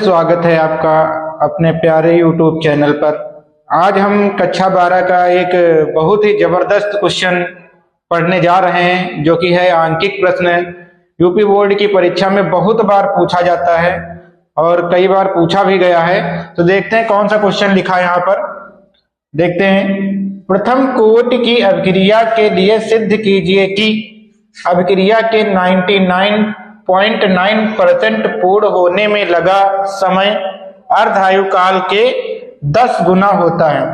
स्वागत है आपका अपने प्यारे YouTube चैनल पर। आज हम कक्षा 12 का एक बहुत ही जबरदस्त क्वेश्चन पढ़ने जा रहे हैं, जो कि है आंकिक प्रश्न। यूपी बोर्ड की परीक्षा में बहुत बार पूछा जाता है और कई बार पूछा भी गया है। तो देखते हैं कौन सा क्वेश्चन लिखा है यहाँ पर। देखते हैं, प्रथम कोटि की अभिक्रिया के लिए सिद्ध कीजिए कि अभिक्रिया के 99.9% पूर्ण होने में लगा समय अर्धायु काल के 10 गुना होता है।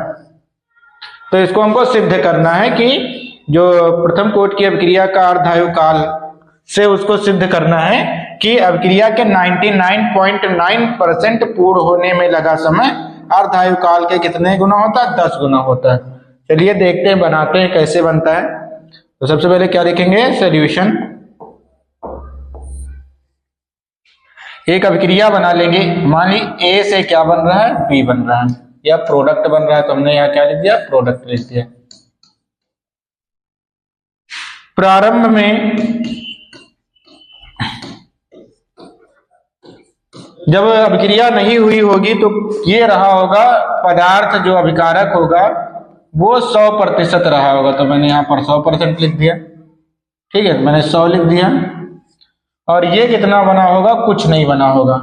तो इसको हमको सिद्ध करना है कि जो प्रथम कोटि की अभिक्रिया का अर्धायु काल से उसको सिद्ध करना है कि अभिक्रिया के 99.9% पूर्ण होने में लगा समय अर्धायु काल के कितने गुना होता है? 10 गुना होता है। चलिए देखते हैं, बनाते हैं कैसे बनता है। तो सबसे पहले क्या लिखेंगे? सॉल्यूशन। एक अभिक्रिया बना लेंगे। मान ली ए से क्या बन रहा है? बी बन रहा है, या प्रोडक्ट बन रहा है। तो हमने यहाँ क्या लिख दिया? प्रोडक्ट लिख दिया। प्रारंभ में जब अभिक्रिया नहीं हुई होगी तो ये रहा होगा पदार्थ जो अभिकारक होगा वो 100% रहा होगा। तो मैंने यहाँ पर 100% लिख दिया। ठीक है, मैंने 100 लिख दिया। और ये कितना बना होगा? कुछ नहीं बना होगा।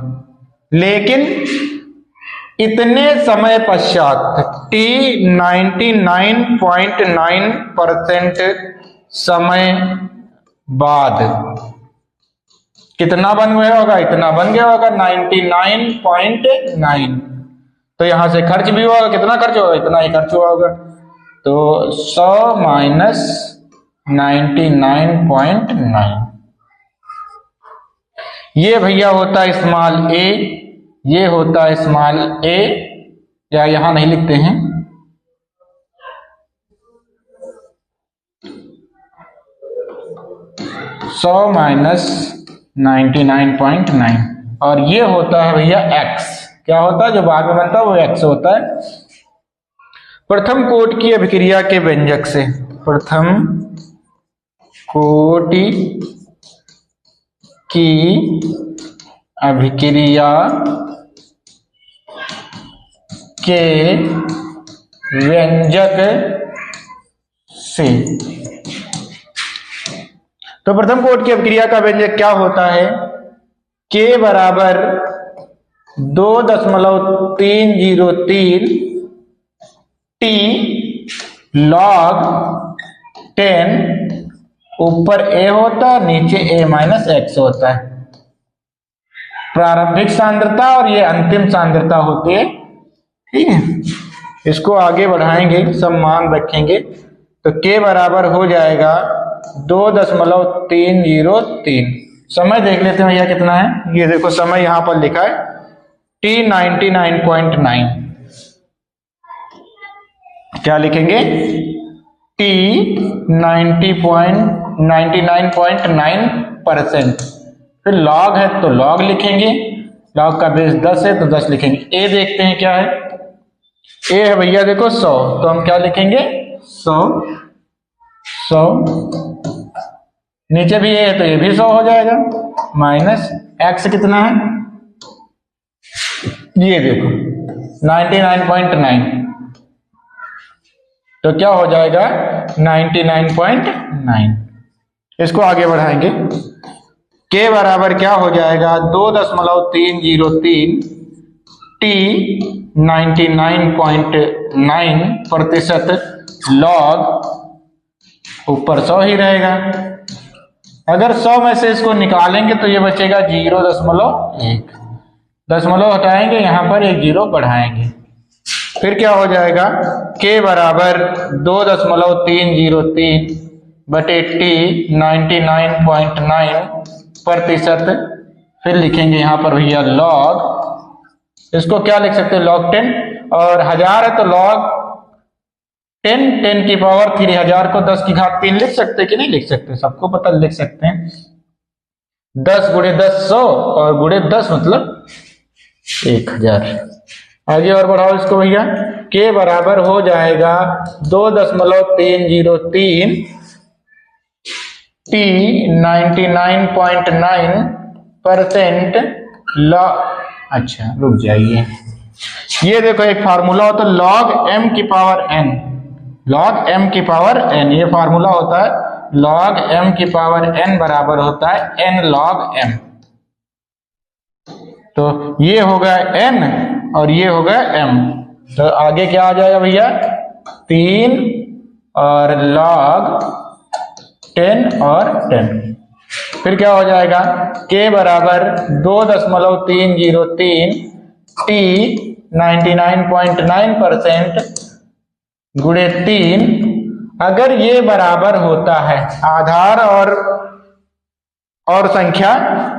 लेकिन इतने समय पश्चात t 99.9% समय बाद कितना बन गया होगा? इतना बन गया होगा 99.9। तो यहां से खर्च भी होगा। कितना खर्च होगा? इतना ही खर्च हुआ होगा। तो 100 माइनस 99.9, ये भैया होता है स्मॉल ए, ये होता है स्मॉल ए, या यहां नहीं लिखते हैं। सौ माइनस 99.9, और ये होता है भैया एक्स। क्या होता है? जो बाद में बनता है वो एक्स होता है। प्रथम कोटि की अभिक्रिया के व्यंजक से, प्रथम कोटि की अभिक्रिया के व्यंजक से। तो प्रथम कोटि की अभिक्रिया का व्यंजक क्या होता है? K बराबर 2.303 T log 10, ऊपर a होता है, नीचे a माइनस एक्स होता है। प्रारंभिक सांद्रता और ये अंतिम सांद्रता होती है। ठीक है, इसको आगे बढ़ाएंगे, सब मान रखेंगे। तो K बराबर हो जाएगा 2.303। समय देख लेते हैं भैया कितना है। ये देखो समय यहां पर लिखा है T 99.9। क्या लिखेंगे? T 99.9%। फिर लॉग है तो लॉग लिखेंगे। लॉग का बेस 10 है तो 10 लिखेंगे। ए देखते हैं क्या है। ए है भैया देखो 100, तो हम क्या लिखेंगे? 100। नीचे भी ए है तो ये भी 100 हो जाएगा। माइनस एक्स कितना है? ये देखो 99.9, तो क्या हो जाएगा? 99.9। इसको आगे बढ़ाएंगे। K बराबर क्या हो जाएगा? 2.303 T 99.9% log, ऊपर 100 ही रहेगा। अगर 100 में से इसको निकालेंगे तो ये बचेगा 0.1। दशमलव हटाएंगे, यहां पर एक 0 बढ़ाएंगे। फिर क्या हो जाएगा? K बराबर 2.303 बटे T 99.9%। फिर लिखेंगे यहां पर भैया लॉग, इसको क्या लिख सकते हैं? log 10। और 1000 है तो log 10 की पावर 3, 1000 को 10 की घात 3 लिख सकते कि नहीं लिख सकते? सबको पता, लिख सकते हैं। 10 गुणे 10 100, और गुणे 10 मतलब 1000। आगे और बढ़ाओ इसको भैया। K बराबर हो जाएगा 2.303 T 99.9% अच्छा रुक जाइए, ये देखो एक फार्मूला होता है log m की पावर n, log m की पावर n, ये फार्मूला होता है log m की पावर n बराबर होता है n log m। तो ये होगा n और ये होगा m, तो आगे क्या आ जाएगा भैया 3 और log 10 और 10। फिर क्या हो जाएगा k बराबर 2.303 t 99.9% गुणे 3। अगर ये बराबर होता है आधार और संख्या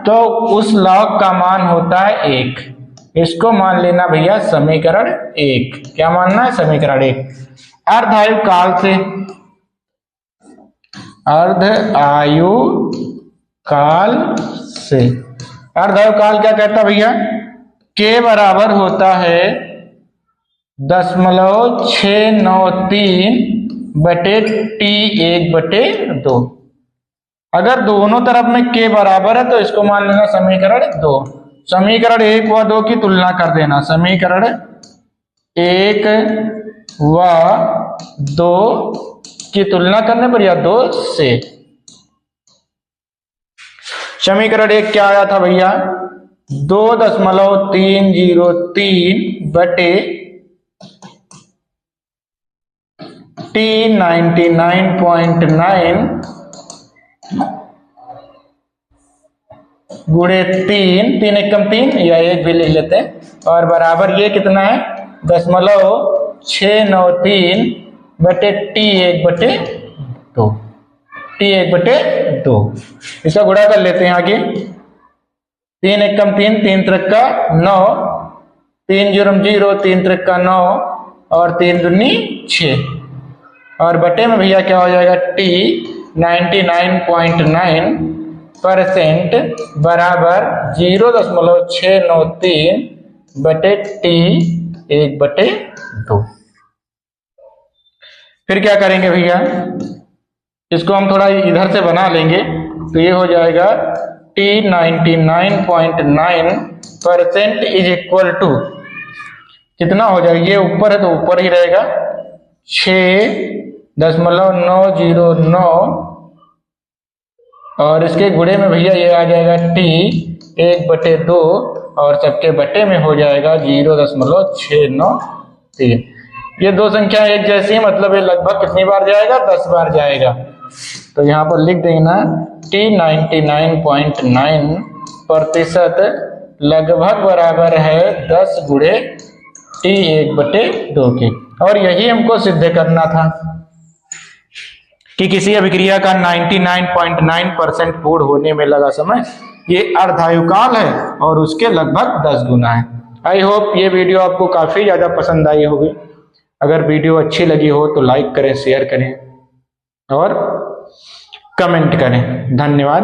तो उस लॉग का मान होता है 1। इसको मान लेना भैया समीकरण 1। क्या मानना है? समीकरण 1। अर्ध आयु काल से, अर्ध आयु काल से, अर्ध आयु काल क्या कहता भैया k बराबर होता है 0.693 बटे t1/2। अगर दोनों तरफ में k बराबर है तो इसको मान लेना समीकरण 2। समीकरण 1 व 2 की तुलना कर देना, समीकरण 1 व 2 की तुलना करने पर या 2 से। समीकरण 1 क्या आया था भैया 2.303 बटे t 99.9 गुणे 3 एकम 3 या 1 भी लिख लेते हैं, और बराबर ये कितना है 0.693 बटे t1/2, t1/2। इसका गुणा कर लेते हैं आगे, 3 एकम 3, 3 त्रिका 9, 3 जुर्म 0, 3 त्रिका 9 और 3 दूनी 6, और बटे में भैया क्या हो जाएगा t 99.9% बराबर 0.693 बटे t1/2। फिर क्या करेंगे भैया, इसको हम थोड़ा इधर से बना लेंगे तो ये हो जाएगा t 99.9% इज इक्वल टू कितना हो जाएगा, ये ऊपर है तो ऊपर ही रहेगा 6.909 और इसके गुणे में भैया ये आ जाएगा t 1/2 और सबके बटे में हो जाएगा 0.693। ये दो संख्या एक जैसी है, मतलब ये लगभग कितनी बार जाएगा 10 बार जाएगा। तो यहाँ पर लिख देना t 99.9% लगभग बराबर है 10 गुणे t1/2 के। और यही हमको सिद्ध करना था कि किसी अभिक्रिया का 99.9% पूर्ण होने में लगा समय ये अर्धायुकाल है और उसके लगभग 10 गुना है। आई होप ये वीडियो आपको काफी ज्यादा पसंद आई होगी। अगर वीडियो अच्छी लगी हो तो लाइक करें, शेयर करें और कमेंट करें। धन्यवाद।